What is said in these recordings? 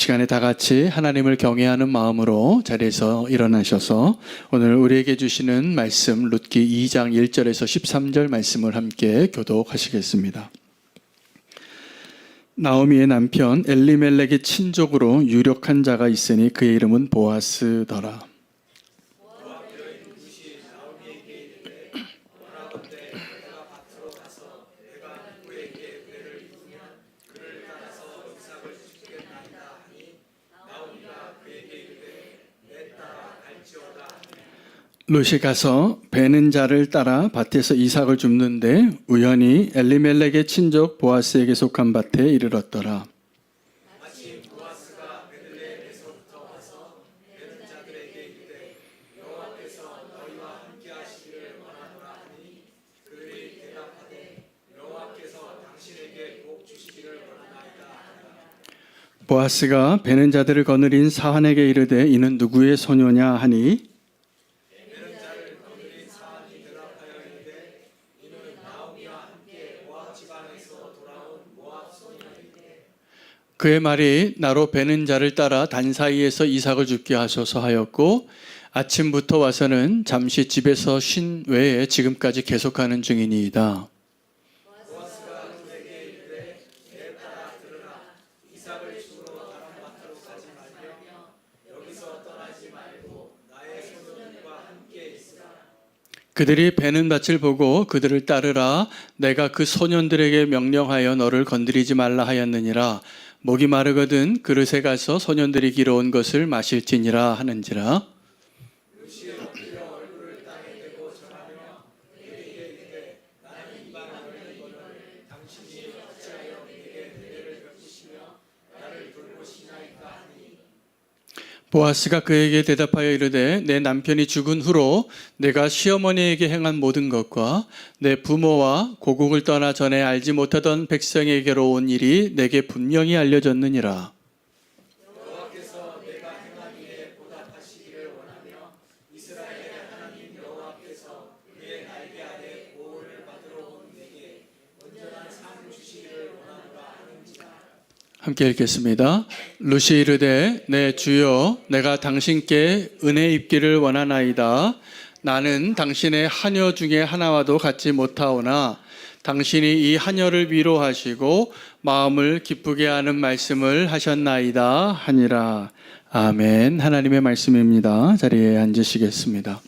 시간에 다 같이 하나님을 경외하는 마음으로 자리에서 일어나셔서 오늘 우리에게 주시는 말씀 룻기 2장 1절에서 13절 말씀을 함께 교독하시겠습니다. 나오미의 남편 엘리멜렉의 친족으로 유력한 자가 있으니 그의 이름은 보아스더라. 룻이 가서 베는 자를 따라 밭에서 이삭을 줍는데 우연히 엘리멜렉의 친족 보아스에게 속한 밭에 이르렀더라. 마침 보아스가 베들레헴에서부터 와서 베는 자들에게 이르되 여호와께서 너희와 함께 하시기를 원하노라 하니 그들이 대답하되 여호와께서 당신에게 복 주시기를 원하나이다 하니라. 보아스가 베는 자들을 거느린 사환에게 이르되 이는 누구의 소녀냐 하니 그의 말이 나로 베는 자를 따라 단 사이에서 이삭을 줍게 하소서 하였고 아침부터 와서는 잠시 집에서 쉰 외에 지금까지 계속하는 중이니이다. 보아스가 그에게 이르되 내 딸아 들으라. 이삭을 주우러 다른 밭으로 가지 말며 여기서 떠나지 말고 나의 소년들과 함께 있으라. 그들이 베는 밭을 보고 그들을 따르라. 내가 그 소년들에게 명령하여 너를 건드리지 말라 하였느니라. 목이 마르거든 그릇에 가서 소년들이 길어온 것을 마실지니라 하는지라. 룻이 엎드려 얼굴을 땅에 대고 절하며 그에게 이르되 나는 이방 어린이거늘 당신이 어찌하여 내게 은혜를 베푸시며 나를 돌보시나이까 하니 보아스가 그에게 대답하여 이르되 내 남편이 죽은 후로 내가 시어머니에게 행한 모든 것과 내 부모와 고국을 떠나 전에 알지 못하던 백성에게로 온 일이 내게 분명히 알려졌느니라. 여호와께서 내가 행한 일에 보답하시기를 원하며 이스라엘의 하나님 여호와께서 그의 날개 아래 보호를 받으러 온 내게 온전한 삶을 주시기를 원하노라 하는지라. 함께 읽겠습니다. 룻이 이르되 내 주여 내가 당신께 은혜 입기를 원하나이다. 나는 당신의 하녀 중에 하나와도 같지 못하오나 당신이 이 하녀를 위로하시고 마음을 기쁘게 하는 말씀을 하셨나이다 하니라. 아멘. 하나님의 말씀입니다. 자리에 앉으시겠습니다.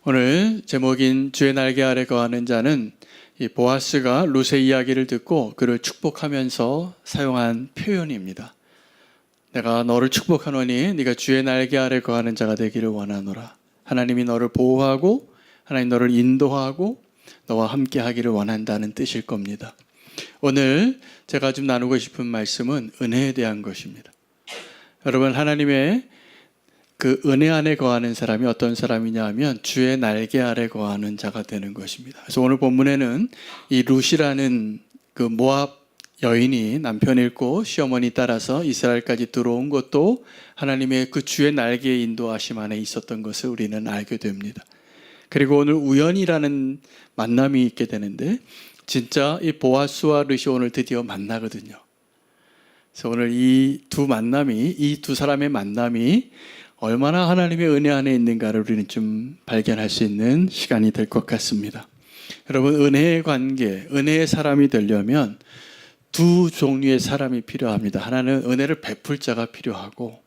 오늘 제목인 주의 날개 아래 거하는 자는 이 보아스가 룻의 이야기를 듣고 그를 축복하면서 사용한 표현입니다. 내가 너를 축복하노니 네가 주의 날개 아래 거하는 자가 되기를 원하노라. 하나님이 너를 보호하고 하나님 너를 인도하고 너와 함께 하기를 원한다는 뜻일 겁니다. 오늘 제가 좀 나누고 싶은 말씀은 은혜에 대한 것입니다. 여러분, 하나님의 그 은혜 안에 거하는 사람이 어떤 사람이냐 하면 주의 날개 아래 거하는 자가 되는 것입니다. 그래서 오늘 본문에는 이 룻이라는 그 모압 여인이 남편 잃고 시어머니 따라서 이스라엘까지 들어온 것도 하나님의 그 주의 날개의 인도하심 안에 있었던 것을 우리는 알게 됩니다. 그리고 오늘 우연이라는 만남이 있게 되는데 진짜 이 보아스와 룻이 오늘 드디어 만나거든요. 그래서 오늘 이 두 사람의 만남이 얼마나 하나님의 은혜 안에 있는가를 우리는 좀 발견할 수 있는 시간이 될 것 같습니다. 여러분, 은혜의 관계, 은혜의 사람이 되려면 두 종류의 사람이 필요합니다. 하나는 은혜를 베풀 자가 필요하고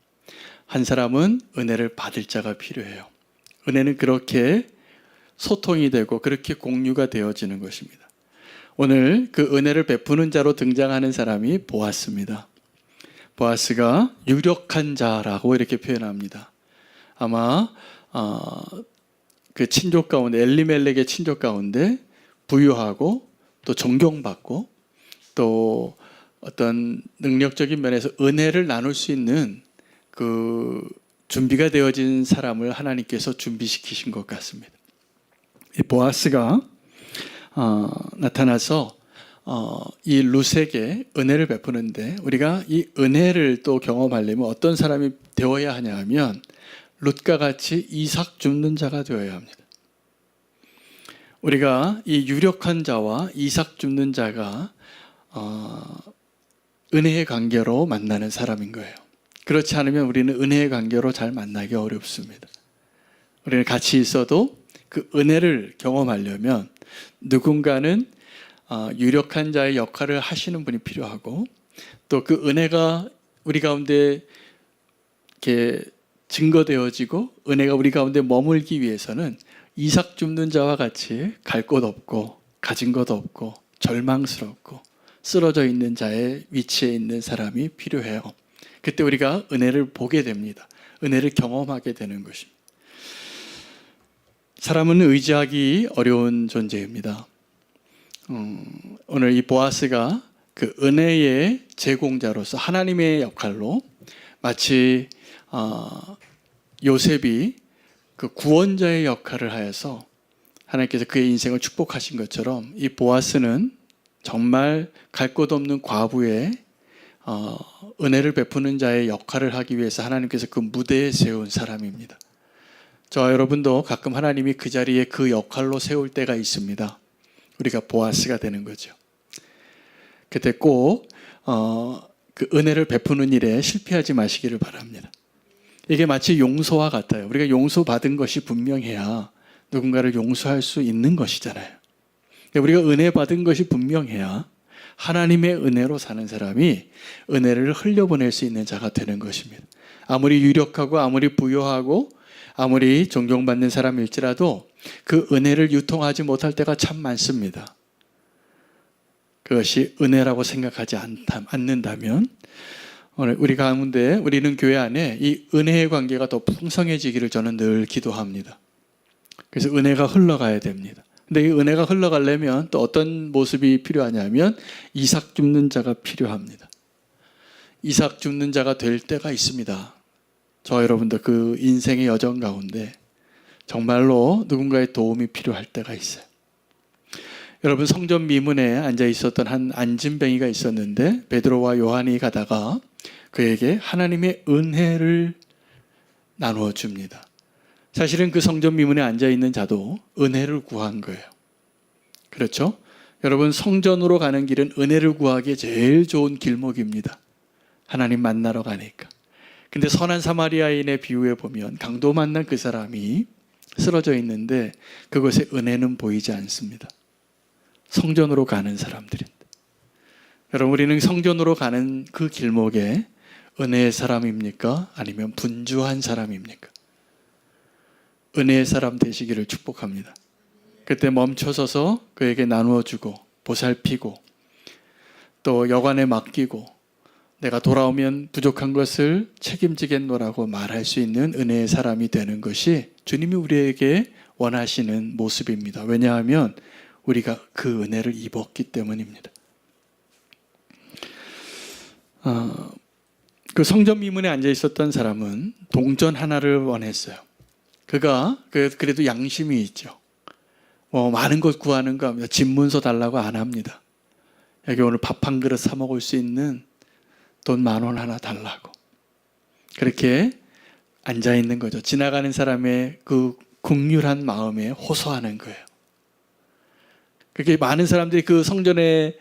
한 사람은 은혜를 받을 자가 필요해요. 은혜는 그렇게 소통이 되고 그렇게 공유가 되어지는 것입니다. 오늘 그 은혜를 베푸는 자로 등장하는 사람이 보아스입니다. 보아스가 유력한 자라고 이렇게 표현합니다. 아마 그 친족 가운데 엘리멜렉의 친족 가운데 부유하고 또 존경받고 또 어떤 능력적인 면에서 은혜를 나눌 수 있는 그 준비가 되어진 사람을 하나님께서 준비시키신 것 같습니다. 이 보아스가 나타나서 이 룻에게 은혜를 베푸는데 우리가 이 은혜를 또 경험하려면 어떤 사람이 되어야 하냐 하면 룻과 같이 이삭 줍는 자가 되어야 합니다. 우리가 이 유력한 자와 이삭 줍는 자가 은혜의 관계로 만나는 사람인 거예요. 그렇지 않으면 우리는 은혜의 관계로 잘 만나기 어렵습니다. 우리는 같이 있어도 그 은혜를 경험하려면 누군가는 유력한 자의 역할을 하시는 분이 필요하고, 또 그 은혜가 우리 가운데 이렇게 증거되어지고 은혜가 우리 가운데 머물기 위해서는 이삭 줍는 자와 같이 갈 곳 없고 가진 것 없고 절망스럽고 쓰러져 있는 자의 위치에 있는 사람이 필요해요. 그때 우리가 은혜를 보게 됩니다. 은혜를 경험하게 되는 것입니다. 사람은 의지하기 어려운 존재입니다. 오늘 이 보아스가 그 은혜의 제공자로서 하나님의 역할로, 마치 요셉이 그 구원자의 역할을 하여서 하나님께서 그의 인생을 축복하신 것처럼, 이 보아스는 정말 갈 곳 없는 과부의 은혜를 베푸는 자의 역할을 하기 위해서 하나님께서 그 무대에 세운 사람입니다. 저와 여러분도 가끔 하나님이 그 자리에 그 역할로 세울 때가 있습니다. 우리가 보아스가 되는 거죠. 그때 꼭 그 은혜를 베푸는 일에 실패하지 마시기를 바랍니다. 이게 마치 용서와 같아요. 우리가 용서받은 것이 분명해야 누군가를 용서할 수 있는 것이잖아요. 우리가 은혜 받은 것이 분명해야 하나님의 은혜로 사는 사람이 은혜를 흘려보낼 수 있는 자가 되는 것입니다. 아무리 유력하고 아무리 부유하고 아무리 존경받는 사람일지라도 그 은혜를 유통하지 못할 때가 참 많습니다. 그것이 은혜라고 생각하지 않는다면 우리 가운데, 우리는 교회 안에 이 은혜의 관계가 더 풍성해지기를 저는 늘 기도합니다. 그래서 은혜가 흘러가야 됩니다. 근데 이 은혜가 흘러가려면 또 어떤 모습이 필요하냐면 이삭 줍는 자가 필요합니다. 이삭 줍는 자가 될 때가 있습니다. 저 여러분도 그 인생의 여정 가운데 정말로 누군가의 도움이 필요할 때가 있어요. 여러분, 성전 미문에 앉아 있었던 한 안진뱅이가 있었는데 베드로와 요한이 가다가 그에게 하나님의 은혜를 나누어 줍니다. 사실은 그 성전 미문에 앉아 있는 자도 은혜를 구한 거예요. 그렇죠? 여러분, 성전으로 가는 길은 은혜를 구하기에 제일 좋은 길목입니다. 하나님 만나러 가니까. 근데 선한 사마리아인의 비유에 보면 강도 만난 그 사람이 쓰러져 있는데 그곳에 은혜는 보이지 않습니다. 성전으로 가는 사람들인데, 여러분, 우리는 성전으로 가는 그 길목에 은혜의 사람입니까? 아니면 분주한 사람입니까? 은혜의 사람 되시기를 축복합니다. 그때 멈춰서서 그에게 나누어 주고 보살피고 또 여관에 맡기고 내가 돌아오면 부족한 것을 책임지겠노라고 말할 수 있는 은혜의 사람이 되는 것이 주님이 우리에게 원하시는 모습입니다. 왜냐하면 우리가 그 은혜를 입었기 때문입니다. 그 성전 미문에 앉아 있었던 사람은 동전 하나를 원했어요. 그가 그래도 양심이 있죠. 많은 것 구하는 거 합니다. 집문서 달라고 안 합니다. 여기 오늘 밥 한 그릇 사 먹을 수 있는 돈 10,000원 하나 달라고. 그렇게 앉아 있는 거죠. 지나가는 사람의 그 긍휼한 마음에 호소하는 거예요. 그렇게 많은 사람들이 그 성전에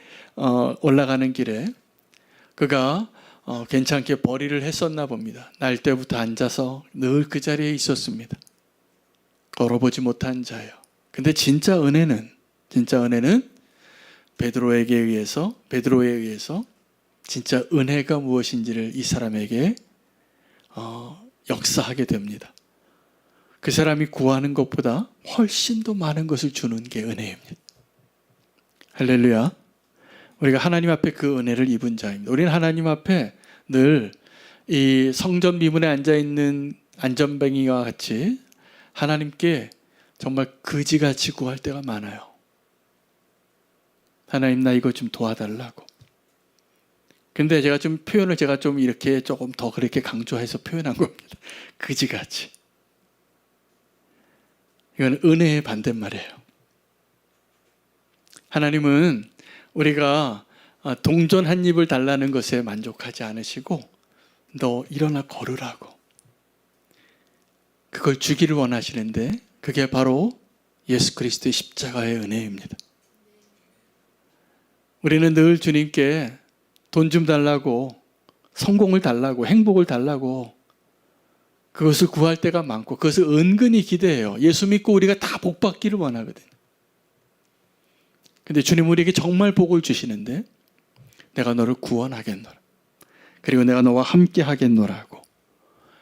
올라가는 길에 그가 괜찮게 벌이를 했었나 봅니다. 날 때부터 앉아서 늘 그 자리에 있었습니다. 걸어보지 못한 자예요. 근데 진짜 은혜는 베드로에 의해서 진짜 은혜가 무엇인지를 이 사람에게 역사하게 됩니다. 그 사람이 구하는 것보다 훨씬 더 많은 것을 주는 게 은혜입니다. 할렐루야. 우리가 하나님 앞에 그 은혜를 입은 자입니다. 우리는 하나님 앞에 늘 이 성전 미문에 앉아있는 안전뱅이와 같이 하나님께 정말 그지같이 구할 때가 많아요. 하나님, 나 이거 좀 도와달라고. 근데 제가 표현을 이렇게 조금 더 그렇게 강조해서 표현한 겁니다. 그지같이. 이건 은혜의 반대말이에요. 하나님은 우리가 동전 한 입을 달라는 것에 만족하지 않으시고 너 일어나 걸으라고 그걸 주기를 원하시는데 그게 바로 예수 그리스도의 십자가의 은혜입니다. 우리는 늘 주님께 돈 좀 달라고, 성공을 달라고, 행복을 달라고 그것을 구할 때가 많고 그것을 은근히 기대해요. 예수 믿고 우리가 다 복 받기를 원하거든요. 근데 주님 우리에게 정말 복을 주시는데 내가 너를 구원하겠노라. 그리고 내가 너와 함께 하겠노라고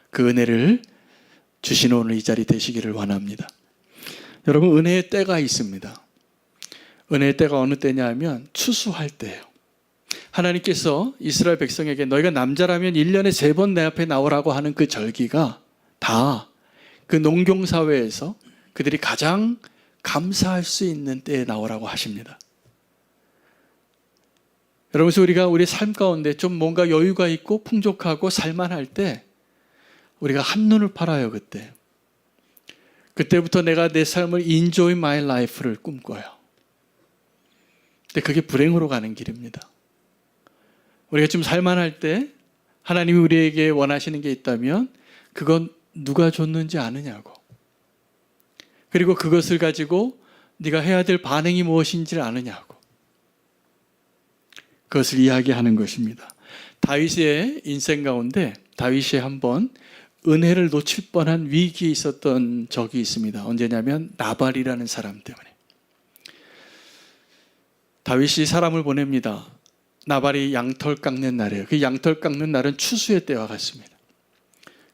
그 은혜를 주시는 오늘 이 자리 되시기를 원합니다. 여러분, 은혜의 때가 있습니다. 은혜의 때가 어느 때냐 하면 추수할 때예요. 하나님께서 이스라엘 백성에게 너희가 남자라면 1년에 3번 내 앞에 나오라고 하는 그 절기가 다 그 농경사회에서 그들이 가장 감사할 수 있는 때에 나오라고 하십니다. 여러분, 우리가 우리 삶 가운데 좀 뭔가 여유가 있고 풍족하고 살만할 때 우리가 한눈을 팔아요. 그때부터 내가 내 삶을 enjoy my life를 꿈꿔요. 근데 그게 불행으로 가는 길입니다. 우리가 좀 살만할 때 하나님이 우리에게 원하시는 게 있다면 그건 누가 줬는지 아느냐고. 그리고 그것을 가지고 네가 해야 될 반응이 무엇인지를 아느냐고. 그것을 이야기하는 것입니다. 다윗의 인생 가운데 다윗이 한번 은혜를 놓칠 뻔한 위기에 있었던 적이 있습니다. 언제냐면 나발이라는 사람 때문에. 다윗이 사람을 보냅니다. 나발이 양털 깎는 날이에요. 그 양털 깎는 날은 추수의 때와 같습니다.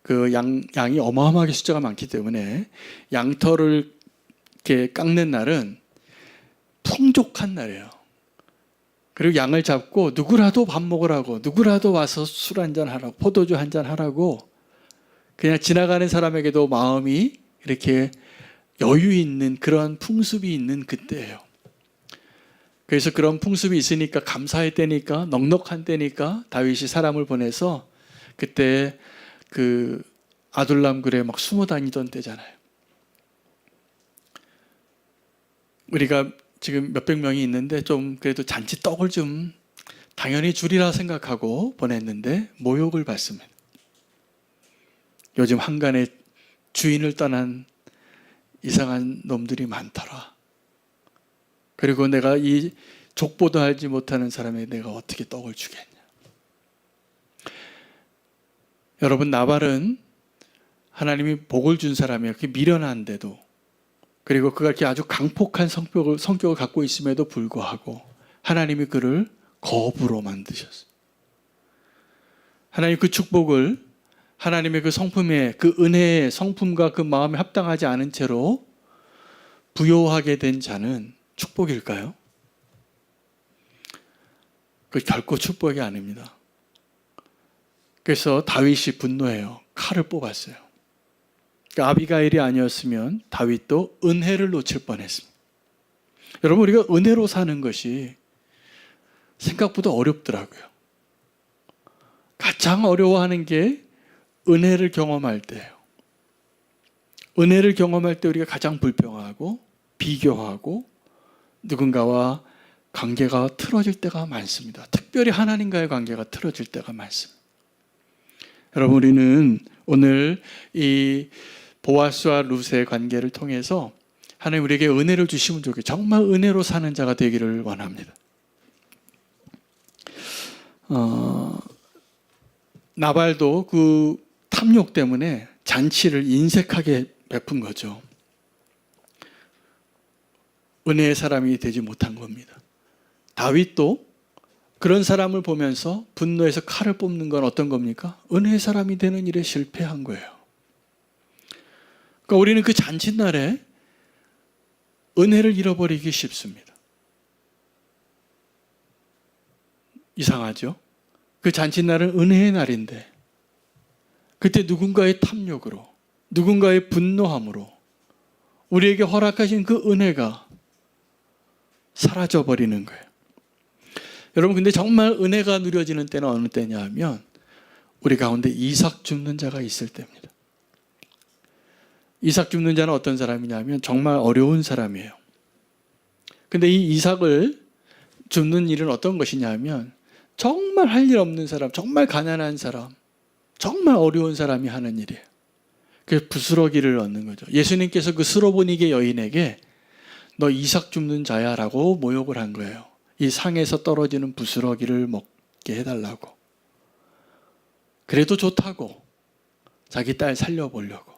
그 양이 어마어마하게 숫자가 많기 때문에 양털을 이렇게 깎는 날은 풍족한 날이에요. 그리고 양을 잡고 누구라도 밥 먹으라고, 누구라도 와서 술 한잔 하라고, 포도주 한잔 하라고 그냥 지나가는 사람에게도 마음이 이렇게 여유 있는 그런 풍습이 있는 그때예요. 그래서 그런 풍습이 있으니까 감사의 때니까, 넉넉한 때니까 다윗이 사람을 보내서 그때 그 아둘람 굴에 막 숨어 다니던 때잖아요. 우리가 지금 몇백 명이 있는데 좀 그래도 잔치 떡을 좀 당연히 주리라 생각하고 보냈는데 모욕을 받습니다. 요즘 한간에 주인을 떠난 이상한 놈들이 많더라. 그리고 내가 이 족보도 알지 못하는 사람에게 내가 어떻게 떡을 주겠냐. 여러분, 나발은 하나님이 복을 준 사람이에요. 그게 미련한데도. 그리고 그가 이렇게 아주 강폭한 성격을 갖고 있음에도 불구하고 하나님이 그를 거부로 만드셨어요. 하나님 그 축복을 하나님의 그 성품에, 그 은혜의 성품과 그 마음에 합당하지 않은 채로 부요하게 된 자는 축복일까요? 그 결코 축복이 아닙니다. 그래서 다윗이 분노해요. 칼을 뽑았어요. 그러니까 아비가일이 아니었으면 다윗도 은혜를 놓칠 뻔했습니다. 여러분, 우리가 은혜로 사는 것이 생각보다 어렵더라고요. 가장 어려워하는 게 은혜를 경험할 때예요. 은혜를 경험할 때 우리가 가장 불평하고 비교하고 누군가와 관계가 틀어질 때가 많습니다. 특별히 하나님과의 관계가 틀어질 때가 많습니다. 여러분, 우리는 오늘 이 보아스와 룻의 관계를 통해서 하나님 우리에게 은혜를 주시면 좋겠어요. 정말 은혜로 사는 자가 되기를 원합니다. 나발도 그 탐욕 때문에 잔치를 인색하게 베푼 거죠. 은혜의 사람이 되지 못한 겁니다. 다윗도 그런 사람을 보면서 분노해서 칼을 뽑는 건 어떤 겁니까? 은혜의 사람이 되는 일에 실패한 거예요. 그러니까 우리는 그 잔칫날에 은혜를 잃어버리기 쉽습니다. 이상하죠? 그 잔칫날은 은혜의 날인데 그때 누군가의 탐욕으로, 누군가의 분노함으로 우리에게 허락하신 그 은혜가 사라져버리는 거예요. 여러분, 근데 정말 은혜가 누려지는 때는 어느 때냐 하면 우리 가운데 이삭 줍는 자가 있을 때입니다. 이삭 줍는 자는 어떤 사람이냐 하면 정말 어려운 사람이에요. 근데 이 이삭을 줍는 일은 어떤 것이냐 하면 정말 할 일 없는 사람, 정말 가난한 사람, 정말 어려운 사람이 하는 일이에요. 그래서 부스러기를 얻는 거죠. 예수님께서 그 스로보니게 여인에게 너 이삭 줍는 자야 라고 모욕을 한 거예요. 이 상에서 떨어지는 부스러기를 받게 해달라고. 그래도 좋다고 자기 딸 살려보려고.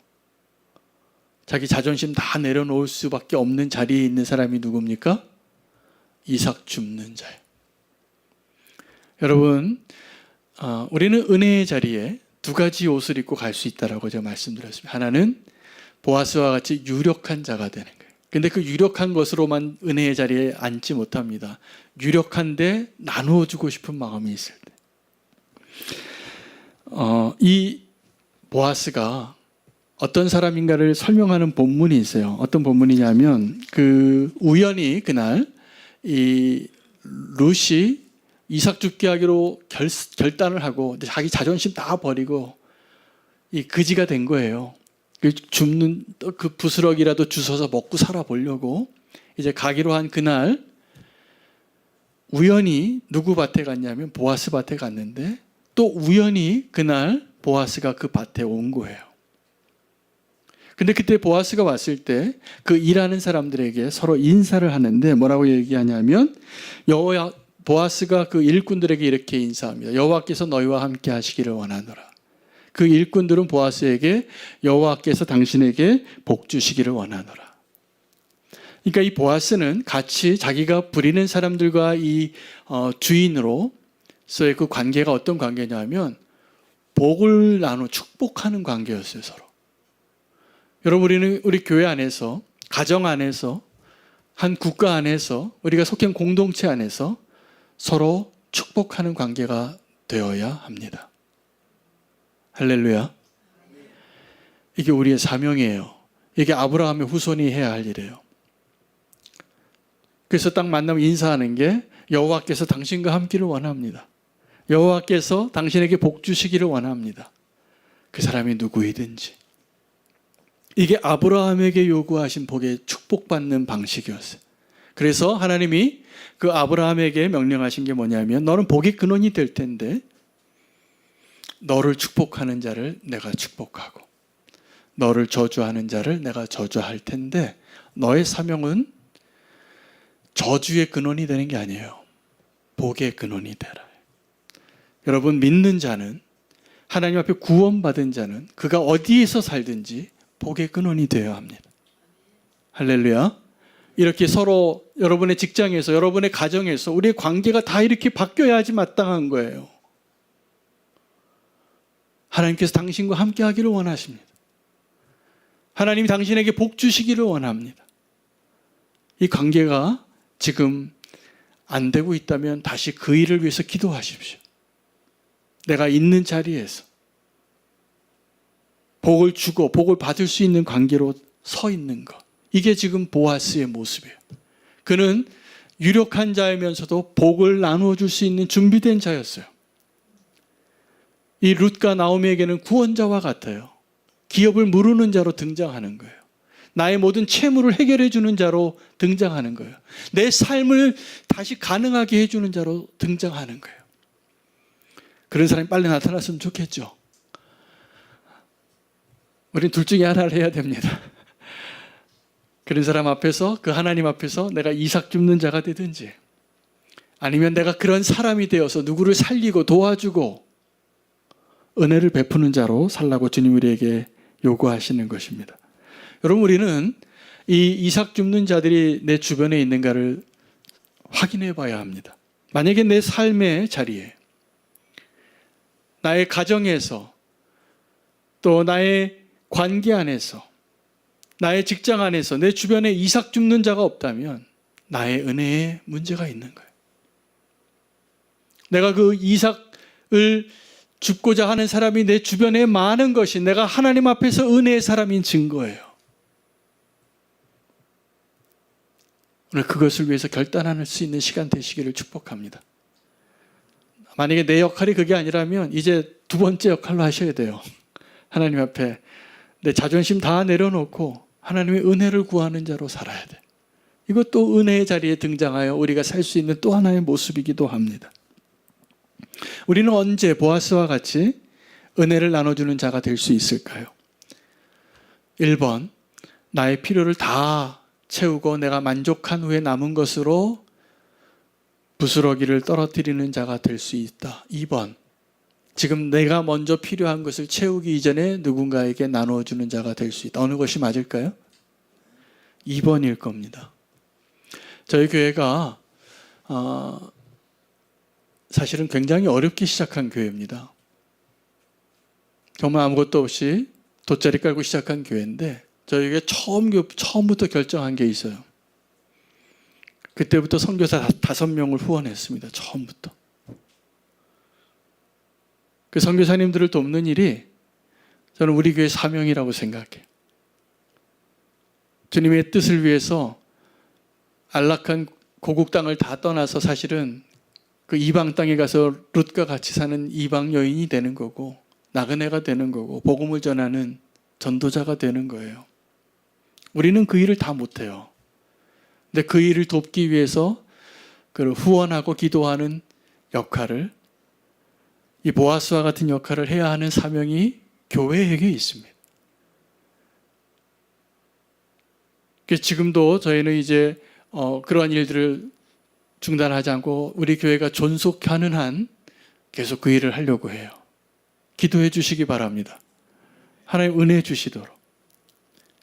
자기 자존심 다 내려놓을 수밖에 없는 자리에 있는 사람이 누굽니까? 이삭 줍는 자예요. 여러분, 우리는 은혜의 자리에 두 가지 옷을 입고 갈 수 있다라고 제가 말씀드렸습니다. 하나는 보아스와 같이 유력한 자가 되는 거예요. 근데 그 유력한 것으로만 은혜의 자리에 앉지 못합니다. 유력한데 나누어 주고 싶은 마음이 있을 때. 이 보아스가 어떤 사람인가를 설명하는 본문이 있어요. 어떤 본문이냐면 우연히 그날 이 룻이 이삭 죽게 하기로 결단을 하고 자기 자존심 다 버리고 이 그지가 된 거예요. 줍는 그 부스럭이라도 주워서 먹고 살아보려고 이제 가기로 한 그날 우연히 누구 밭에 갔냐면 보아스 밭에 갔는데 또 우연히 그날 보아스가 그 밭에 온 거예요. 근데 그때 보아스가 왔을 때 그 일하는 사람들에게 서로 인사를 하는데 뭐라고 얘기하냐면 보아스가 그 일꾼들에게 이렇게 인사합니다. 여호와께서 너희와 함께 하시기를 원하노라. 그 일꾼들은 보아스에게 여호와께서 당신에게 복 주시기를 원하노라. 그러니까 이 보아스는 같이 자기가 부리는 사람들과 이 주인으로서의 그 관계가 어떤 관계냐면 복을 나누어 축복하는 관계였어요, 서로. 여러분, 우리 교회 안에서, 가정 안에서, 한 국가 안에서, 우리가 속한 공동체 안에서 서로 축복하는 관계가 되어야 합니다. 할렐루야. 이게 우리의 사명이에요. 이게 아브라함의 후손이 해야 할 일이에요. 그래서 딱 만나면 인사하는 게 여호와께서 당신과 함께를 원합니다. 여호와께서 당신에게 복 주시기를 원합니다. 그 사람이 누구이든지. 이게 아브라함에게 요구하신 복의 축복받는 방식이었어요. 그래서 하나님이 그 아브라함에게 명령하신 게 뭐냐면 너는 복의 근원이 될 텐데 너를 축복하는 자를 내가 축복하고 너를 저주하는 자를 내가 저주할 텐데 너의 사명은 저주의 근원이 되는 게 아니에요. 복의 근원이 되라. 여러분, 믿는 자는, 하나님 앞에 구원받은 자는 그가 어디에서 살든지 복의 근원이 되어야 합니다. 할렐루야. 이렇게 서로 여러분의 직장에서, 여러분의 가정에서 우리의 관계가 다 이렇게 바뀌어야지 마땅한 거예요. 하나님께서 당신과 함께 하기를 원하십니다. 하나님이 당신에게 복 주시기를 원합니다. 이 관계가 지금 안 되고 있다면 다시 그 일을 위해서 기도하십시오. 내가 있는 자리에서 복을 주고 복을 받을 수 있는 관계로 서 있는 것. 이게 지금 보아스의 모습이에요. 그는 유력한 자이면서도 복을 나누어 줄 수 있는 준비된 자였어요. 이 룻과 나오미에게는 구원자와 같아요. 기업을 무르는 자로 등장하는 거예요. 나의 모든 채무를 해결해 주는 자로 등장하는 거예요. 내 삶을 다시 가능하게 해주는 자로 등장하는 거예요. 그런 사람이 빨리 나타났으면 좋겠죠. 우린 둘 중에 하나를 해야 됩니다. 그런 사람 앞에서, 그 하나님 앞에서 내가 이삭 줍는 자가 되든지 아니면 내가 그런 사람이 되어서 누구를 살리고 도와주고 은혜를 베푸는 자로 살라고 주님 우리에게 요구하시는 것입니다. 여러분, 우리는 이 이삭 줍는 자들이 내 주변에 있는가를 확인해 봐야 합니다. 만약에 내 삶의 자리에, 나의 가정에서, 또 나의 관계 안에서, 나의 직장 안에서 내 주변에 이삭 줍는 자가 없다면 나의 은혜에 문제가 있는 거예요. 내가 그 이삭을 줍고자 하는 사람이 내 주변에 많은 것이 내가 하나님 앞에서 은혜의 사람인 증거예요. 오늘 그것을 위해서 결단할 수 있는 시간 되시기를 축복합니다. 만약에 내 역할이 그게 아니라면 이제 두 번째 역할로 하셔야 돼요. 하나님 앞에 내 자존심 다 내려놓고 하나님의 은혜를 구하는 자로 살아야 돼. 이것도 은혜의 자리에 등장하여 우리가 살 수 있는 또 하나의 모습이기도 합니다. 우리는 언제 보아스와 같이 은혜를 나눠주는 자가 될 수 있을까요? 1번, 나의 필요를 다 채우고 내가 만족한 후에 남은 것으로 부스러기를 떨어뜨리는 자가 될 수 있다. 2번, 지금 내가 먼저 필요한 것을 채우기 이전에 누군가에게 나누어주는 자가 될 수 있다. 어느 것이 맞을까요? 2번일 겁니다. 저희 교회가 사실은 굉장히 어렵게 시작한 교회입니다. 정말 아무것도 없이 돗자리 깔고 시작한 교회인데 저희가 처음부터 결정한 게 있어요. 그때부터 선교사 5명을 후원했습니다. 처음부터. 그 선교사님들을 돕는 일이 저는 우리 교회 사명이라고 생각해요. 주님의 뜻을 위해서 안락한 고국 땅을 다 떠나서 사실은 그 이방 땅에 가서 룻과 같이 사는 이방 여인이 되는 거고 나그네가 되는 거고 복음을 전하는 전도자가 되는 거예요. 우리는 그 일을 다 못해요. 근데 그 일을 돕기 위해서 그 후원하고 기도하는 역할을, 이 보아스와 같은 역할을 해야 하는 사명이 교회에게 있습니다. 그래서 지금도 저희는 이제 그러한 일들을 중단하지 않고 우리 교회가 존속하는 한 계속 그 일을 하려고 해요. 기도해 주시기 바랍니다. 하나님 은혜 주시도록.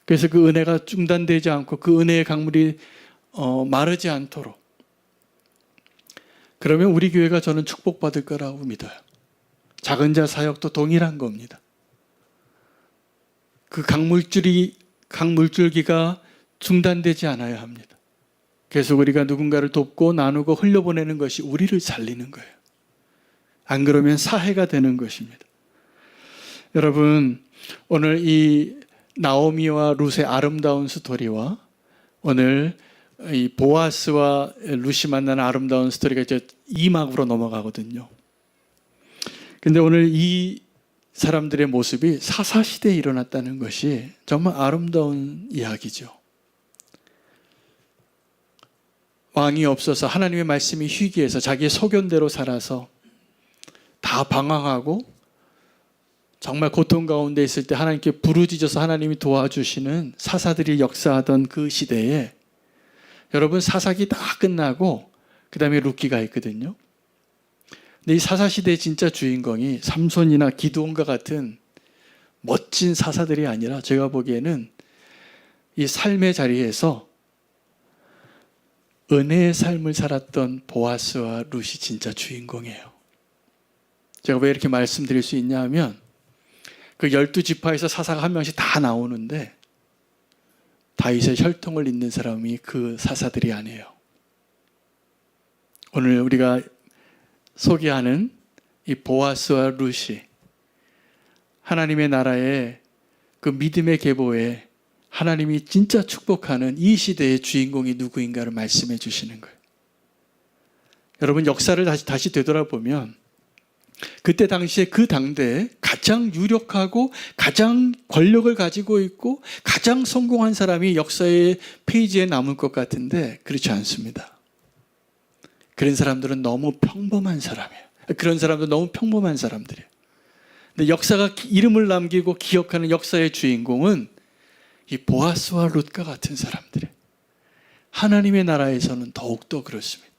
그래서 그 은혜가 중단되지 않고 그 은혜의 강물이 마르지 않도록. 그러면 우리 교회가 저는 축복받을 거라고 믿어요. 작은 자 사역도 동일한 겁니다. 그 강물줄기가 중단되지 않아야 합니다. 계속 우리가 누군가를 돕고 나누고 흘려보내는 것이 우리를 살리는 거예요. 안 그러면 사해가 되는 것입니다. 여러분, 오늘 이 나오미와 룻의 아름다운 스토리와 오늘 이 보아스와 룻이 만나는 아름다운 스토리가 이제 2막으로 넘어가거든요. 근데 오늘 이 사람들의 모습이 사사시대에 일어났다는 것이 정말 아름다운 이야기죠. 왕이 없어서 하나님의 말씀이 희귀해서 자기의 소견대로 살아서 다 방황하고 정말 고통 가운데 있을 때 하나님께 부르짖어서 하나님이 도와주시는 사사들이 역사하던 그 시대에 여러분 사사기 다 끝나고 그 다음에 룻기가 있거든요. 근데 이 사사시대의 진짜 주인공이 삼손이나 기드온과 같은 멋진 사사들이 아니라 제가 보기에는 이 삶의 자리에서 은혜의 삶을 살았던 보아스와 룻이 진짜 주인공이에요. 제가 왜 이렇게 말씀드릴 수 있냐 하면 그 12지파에서 사사가 한 명씩 다 나오는데 다윗의 혈통을 잇는 사람이 그 사사들이 아니에요. 오늘 우리가 소개하는 이 보아스와 룻이 하나님의 나라의 그 믿음의 계보에 하나님이 진짜 축복하는 이 시대의 주인공이 누구인가를 말씀해 주시는 거예요. 여러분 역사를 다시 되돌아보면 그때 당시에 그 당대에 가장 유력하고 가장 권력을 가지고 있고 가장 성공한 사람이 역사의 페이지에 남을 것 같은데 그렇지 않습니다. 그런 사람들은 너무 평범한 사람이에요. 그런 사람도 너무 평범한 사람들이에요. 근데 역사가 이름을 남기고 기억하는 역사의 주인공은 이 보아스와 룻과 같은 사람들이에요. 하나님의 나라에서는 더욱더 그렇습니다.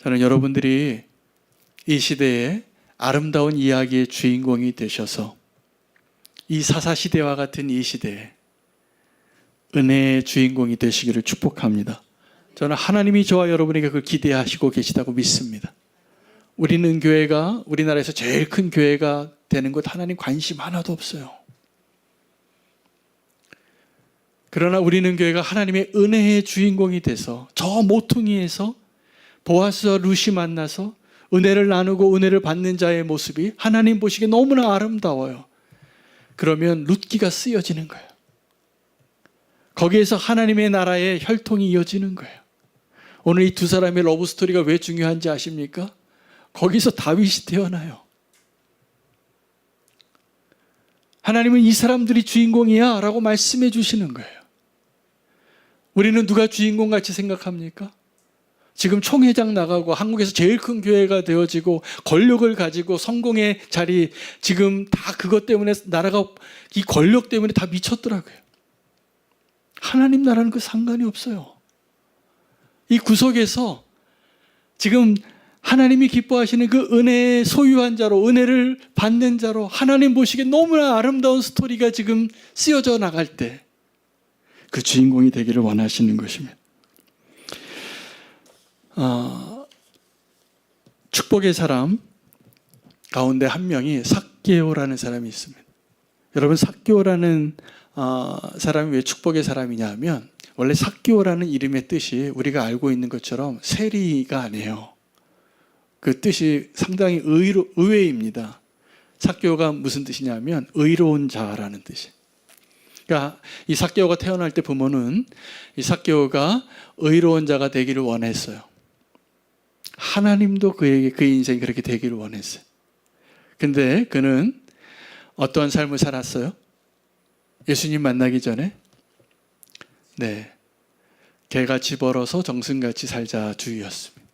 저는 여러분들이 이 시대에 아름다운 이야기의 주인공이 되셔서 이 사사시대와 같은 이 시대에 은혜의 주인공이 되시기를 축복합니다. 저는 하나님이 저와 여러분에게 그걸 기대하시고 계시다고 믿습니다. 우리는 교회가 우리나라에서 제일 큰 교회가 되는 것 하나님 관심 하나도 없어요. 그러나 우리는 교회가 하나님의 은혜의 주인공이 돼서 저 모퉁이에서 보아스와 룻이 만나서 은혜를 나누고 은혜를 받는 자의 모습이 하나님 보시기에 너무나 아름다워요. 그러면 룻기가 쓰여지는 거예요. 거기에서 하나님의 나라의 혈통이 이어지는 거예요. 오늘 이 두 사람의 러브스토리가 왜 중요한지 아십니까? 거기서 다윗이 태어나요. 하나님은 이 사람들이 주인공이야 라고 말씀해 주시는 거예요. 우리는 누가 주인공같이 생각합니까? 지금 총회장 나가고 한국에서 제일 큰 교회가 되어지고 권력을 가지고 성공의 자리 지금 다 그것 때문에 나라가 이 권력 때문에 다 미쳤더라고요. 하나님 나라는 그 상관이 없어요. 이 구속에서 지금 하나님이 기뻐하시는 그 은혜의 소유한 자로, 은혜를 받는 자로 하나님 보시기에 너무나 아름다운 스토리가 지금 쓰여져 나갈 때 그 주인공이 되기를 원하시는 것입니다. 축복의 사람 가운데 한 명이 삭개오라는 사람이 있습니다. 여러분, 삭개오라는 사람이 왜 축복의 사람이냐 하면, 원래 삭개오라는 이름의 뜻이 우리가 알고 있는 것처럼 세리가 아니에요. 그 뜻이 상당히 의외입니다. 삭개오가 무슨 뜻이냐면 의로운 자라는 뜻이에요. 그러니까 이 삭개오가 태어날 때 부모는 이 삭개오가 의로운 자가 되기를 원했어요. 하나님도 그에게, 그의 인생이 그렇게 되기를 원했어요. 근데 그는 어떠한 삶을 살았어요? 예수님 만나기 전에 개같이 벌어서 정승같이 살자 주의였습니다.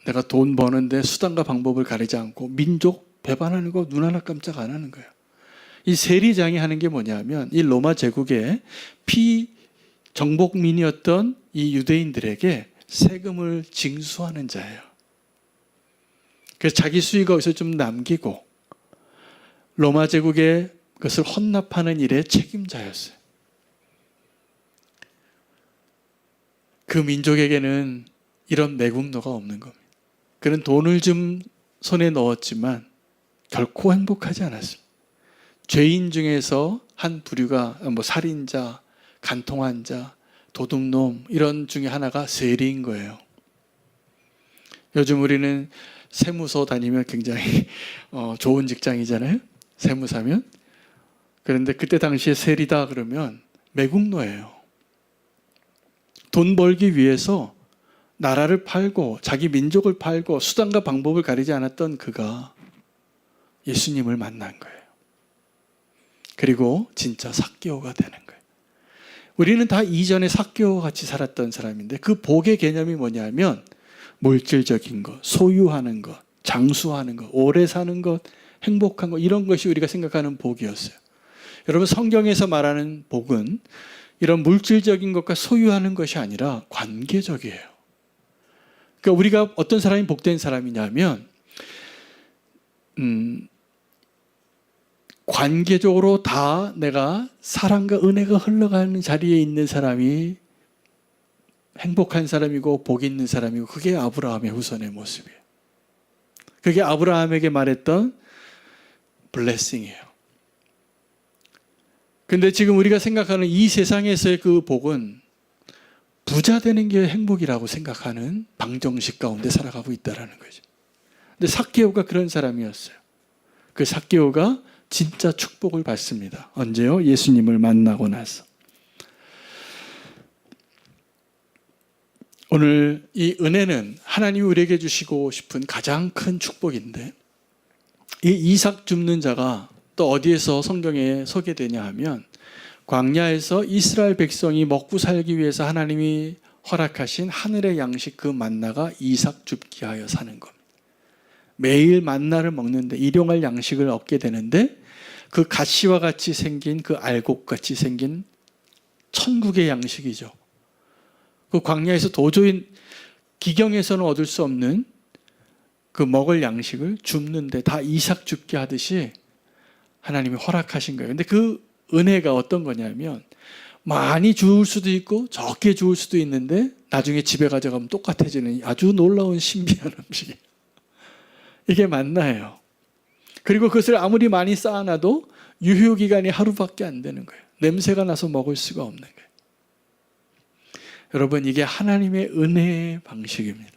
내가 돈 버는데 수단과 방법을 가리지 않고 민족 배반하는 거 눈 하나 깜짝 안 하는 거예요. 이 세리장이 하는 게 뭐냐면, 이 로마 제국의 피정복민이었던 이 유대인들에게 세금을 징수하는 자예요. 그래서 자기 수익을 거기서 좀 남기고 로마 제국의 그것을 헌납하는 일의 책임자였어요. 그 민족에게는 이런 매국노가 없는 겁니다. 그는 돈을 좀 손에 넣었지만 결코 행복하지 않았습니다. 죄인 중에서 한 부류가 살인자, 간통한 자, 도둑놈 이런 중에 하나가 세리인 거예요. 요즘 우리는 세무서 다니면 굉장히 좋은 직장이잖아요. 세무사면. 그런데 그때 당시에 세리다 그러면 매국노예요. 돈 벌기 위해서 나라를 팔고 자기 민족을 팔고 수단과 방법을 가리지 않았던 그가 예수님을 만난 거예요. 그리고 진짜 삭개오가 되는 거예요. 우리는 다 이전에 삭개오와 같이 살았던 사람인데, 그 복의 개념이 뭐냐면 물질적인 것, 소유하는 것, 장수하는 것, 오래 사는 것, 행복한 것, 이런 것이 우리가 생각하는 복이었어요. 여러분, 성경에서 말하는 복은 이런 물질적인 것과 소유하는 것이 아니라 관계적이에요. 그러니까 우리가 어떤 사람이 복된 사람이냐면 관계적으로 다 내가 사랑과 은혜가 흘러가는 자리에 있는 사람이 행복한 사람이고 복 있는 사람이고, 그게 아브라함의 후손의 모습이에요. 그게 아브라함에게 말했던 블레싱이에요. 근데 지금 우리가 생각하는 이 세상에서의 그 복은 부자 되는 게 행복이라고 생각하는 방정식 가운데 살아가고 있다는 거죠. 근데 삭개오가 그런 사람이었어요. 그 삭개오가 진짜 축복을 받습니다. 언제요? 예수님을 만나고 나서. 오늘 이 은혜는 하나님이 우리에게 주시고 싶은 가장 큰 축복인데, 이 이삭 줍는 자가 또 어디에서 성경에 소개되냐 하면, 광야에서 이스라엘 백성이 먹고 살기 위해서 하나님이 허락하신 하늘의 양식, 그 만나가 이삭 줍기 하여 사는 겁니다. 매일 만나를 먹는데 일용할 양식을 얻게 되는데, 그 가시와 같이 생긴, 그 알곡같이 생긴 천국의 양식이죠. 그 광야에서 도저히 기경에서는 얻을 수 없는 그 먹을 양식을 줍는데, 다 이삭 줍게 하듯이 하나님이 허락하신 거예요. 근데 그 은혜가 어떤 거냐면, 많이 주울 수도 있고 적게 주울 수도 있는데 나중에 집에 가져가면 똑같아지는 아주 놀라운 신비한 음식이에요. 이게 만나예요. 그리고 그것을 아무리 많이 쌓아놔도 유효기간이 하루밖에 안 되는 거예요. 냄새가 나서 먹을 수가 없는 거예요. 여러분, 이게 하나님의 은혜의 방식입니다.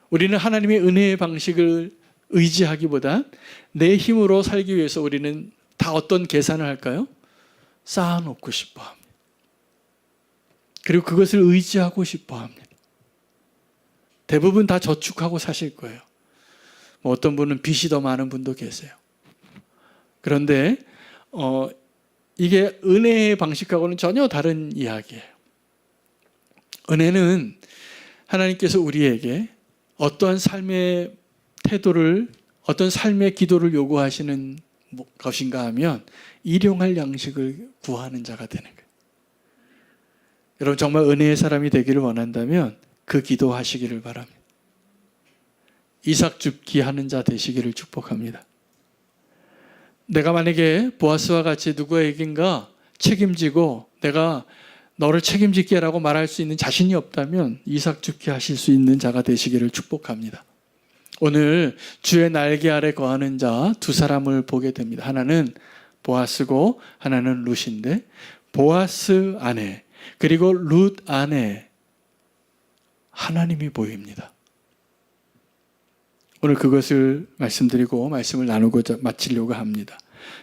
우리는 하나님의 은혜의 방식을 의지하기보다 내 힘으로 살기 위해서 우리는 다 어떤 계산을 할까요? 쌓아놓고 싶어 합니다. 그리고 그것을 의지하고 싶어 합니다. 대부분 다 저축하고 사실 거예요. 어떤 분은 빚이 더 많은 분도 계세요. 그런데 이게 은혜의 방식하고는 전혀 다른 이야기예요. 은혜는 하나님께서 우리에게 어떠한 삶의 태도를, 어떤 삶의 기도를 요구하시는 것인가 하면 일용할 양식을 구하는 자가 되는 거예요. 여러분, 정말 은혜의 사람이 되기를 원한다면 그 기도하시기를 바랍니다. 이삭 줍기 하는 자 되시기를 축복합니다. 내가 만약에 보아스와 같이 누구에겐가 책임지고 내가 너를 책임질게라고 말할 수 있는 자신이 없다면 이삭 줍기 하실 수 있는 자가 되시기를 축복합니다. 오늘 주의 날개 아래 거하는 자 두 사람을 보게 됩니다. 하나는 보아스고 하나는 룻인데, 보아스 안에 그리고 룻 안에 하나님이 보입니다. 오늘 그것을 말씀드리고 말씀을 나누고자 마치려고 합니다.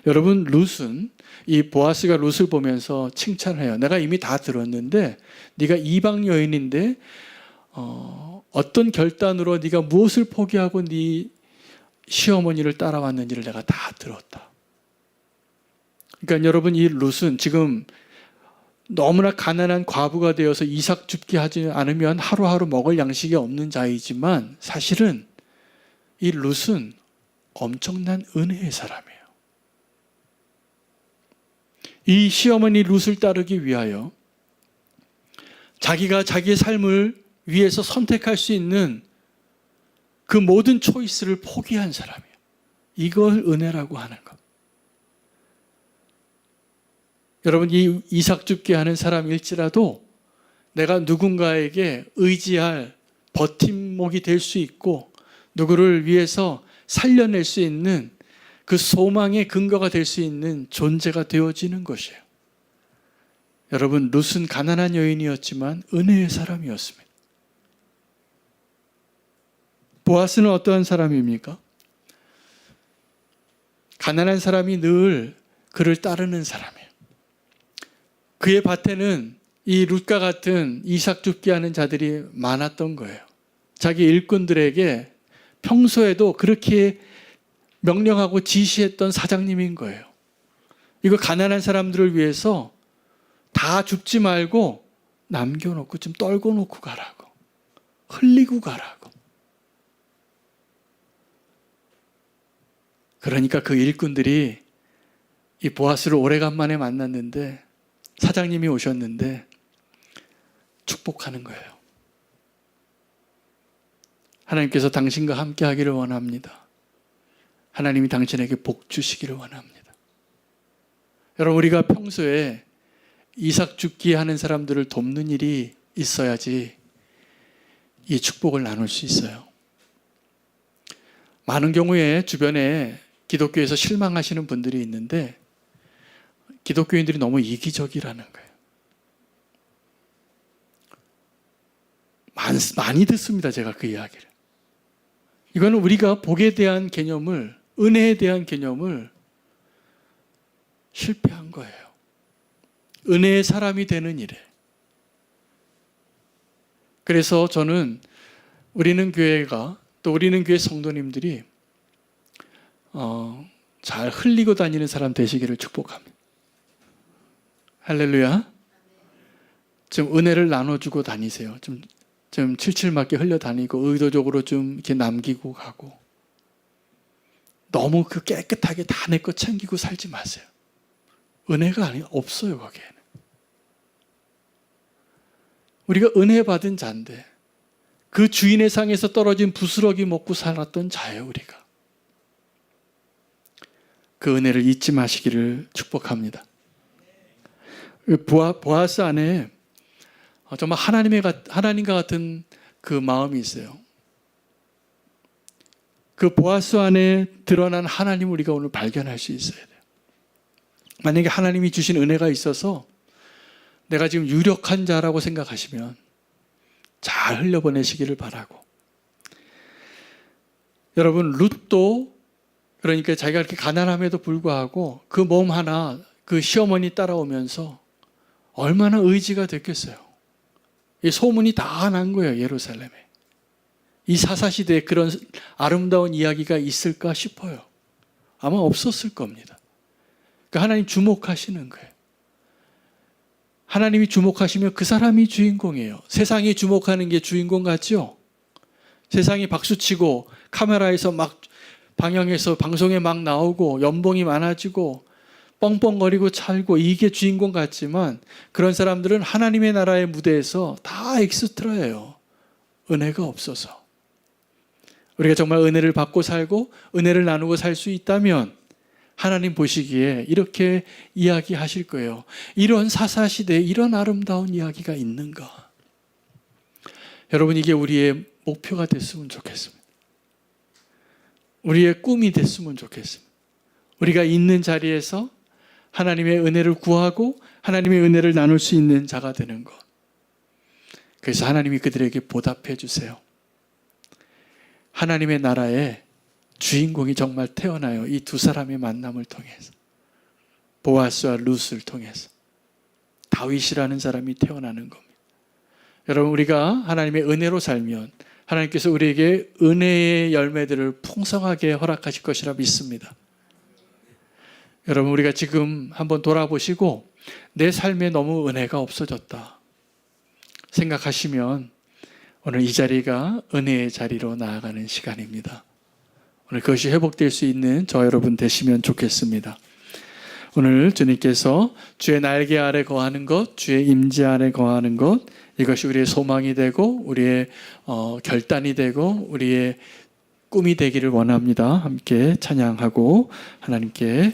여러분, 룻은 이 보아스가 룻을 보면서 칭찬해요. 내가 이미 다 들었는데 네가 이방 여인인데 어떤 결단으로 네가 무엇을 포기하고 네 시어머니를 따라왔는지를 내가 다 들었다. 그러니까 여러분, 이 룻은 지금 너무나 가난한 과부가 되어서 이삭 줍기 하지 않으면 하루하루 먹을 양식이 없는 자이지만 사실은 이 룻은 엄청난 은혜의 사람이에요. 이 시어머니 룻을 따르기 위하여 자기가 자기의 삶을 위해서 선택할 수 있는 그 모든 초이스를 포기한 사람이에요. 이걸 은혜라고 하는 것. 여러분, 이 이삭 줍기 하는 사람일지라도 내가 누군가에게 의지할 버팀목이 될 수 있고 누구를 위해서 살려낼 수 있는 그 소망의 근거가 될 수 있는 존재가 되어지는 것이에요. 여러분, 룻은 가난한 여인이었지만 은혜의 사람이었습니다. 보아스는 어떠한 사람입니까? 가난한 사람이 늘 그를 따르는 사람이에요. 그의 밭에는 이 룻과 같은 이삭 줍기 하는 자들이 많았던 거예요. 자기 일꾼들에게 평소에도 그렇게 명령하고 지시했던 사장님인 거예요. 이거 가난한 사람들을 위해서 다 줍지 말고 남겨놓고 좀 떨궈 놓고 가라고, 흘리고 가라고. 그러니까 그 일꾼들이 이 보아스를 오래간만에 만났는데 사장님이 오셨는데 축복하는 거예요. 하나님께서 당신과 함께 하기를 원합니다. 하나님이 당신에게 복 주시기를 원합니다. 여러분, 우리가 평소에 이삭 줍기 하는 사람들을 돕는 일이 있어야지 이 축복을 나눌 수 있어요. 많은 경우에 주변에 기독교에서 실망하시는 분들이 있는데 기독교인들이 너무 이기적이라는 거예요. 많이 듣습니다, 제가 그 이야기를. 이거는 우리가 복에 대한 개념을, 은혜에 대한 개념을 실패한 거예요. 은혜의 사람이 되는 일에. 그래서 저는 우리는 교회가, 또 우리는 교회 성도님들이 잘 흘리고 다니는 사람 되시기를 축복합니다. 할렐루야. 좀 은혜를 나눠주고 다니세요. 좀 칠칠맞게 흘려 다니고 의도적으로 좀 이렇게 남기고 가고, 너무 그 깨끗하게 다 내 거 챙기고 살지 마세요. 은혜가 없어요, 거기에는. 우리가 은혜 받은 자인데 그 주인의 상에서 떨어진 부스러기 먹고 살았던 자예요, 우리가. 그 은혜를 잊지 마시기를 축복합니다. 보아스 안에 정말 하나님과 같은 그 마음이 있어요. 그 보아스 안에 드러난 하나님을 우리가 오늘 발견할 수 있어야 돼요. 만약에 하나님이 주신 은혜가 있어서 내가 지금 유력한 자라고 생각하시면 잘 흘려보내시기를 바라고. 여러분, 룻도 그러니까 자기가 이렇게 가난함에도 불구하고 그 몸 하나, 그 시어머니 따라오면서 얼마나 의지가 됐겠어요. 이 소문이 다 난 거예요, 예루살렘에. 이 사사시대에 그런 아름다운 이야기가 있을까 싶어요. 아마 없었을 겁니다. 그러니까 하나님 주목하시는 거예요. 하나님이 주목하시면 그 사람이 주인공이에요. 세상이 주목하는 게 주인공 같죠? 세상이 박수치고 카메라에서 막 방영해서 방송에 막 나오고 연봉이 많아지고 뻥뻥거리고 찰고 이게 주인공 같지만 그런 사람들은 하나님의 나라의 무대에서 다 엑스트라예요. 은혜가 없어서. 우리가 정말 은혜를 받고 살고 은혜를 나누고 살 수 있다면 하나님 보시기에 이렇게 이야기하실 거예요. 이런 사사시대에 이런 아름다운 이야기가 있는가? 여러분, 이게 우리의 목표가 됐으면 좋겠습니다. 우리의 꿈이 됐으면 좋겠습니다. 우리가 있는 자리에서 하나님의 은혜를 구하고 하나님의 은혜를 나눌 수 있는 자가 되는 것. 그래서 하나님이 그들에게 보답해 주세요. 하나님의 나라에 주인공이 정말 태어나요. 이 두 사람의 만남을 통해서. 보아스와 룻을 통해서. 다윗이라는 사람이 태어나는 겁니다. 여러분, 우리가 하나님의 은혜로 살면 하나님께서 우리에게 은혜의 열매들을 풍성하게 허락하실 것이라 믿습니다. 여러분, 우리가 지금 한번 돌아보시고 내 삶에 너무 은혜가 없어졌다 생각하시면 오늘 이 자리가 은혜의 자리로 나아가는 시간입니다. 오늘 그것이 회복될 수 있는 저 여러분 되시면 좋겠습니다. 오늘 주님께서 주의 날개 아래 거하는 것, 주의 임재 아래 거하는 것, 이것이 우리의 소망이 되고 우리의 결단이 되고 우리의 꿈이 되기를 원합니다. 함께 찬양하고 하나님께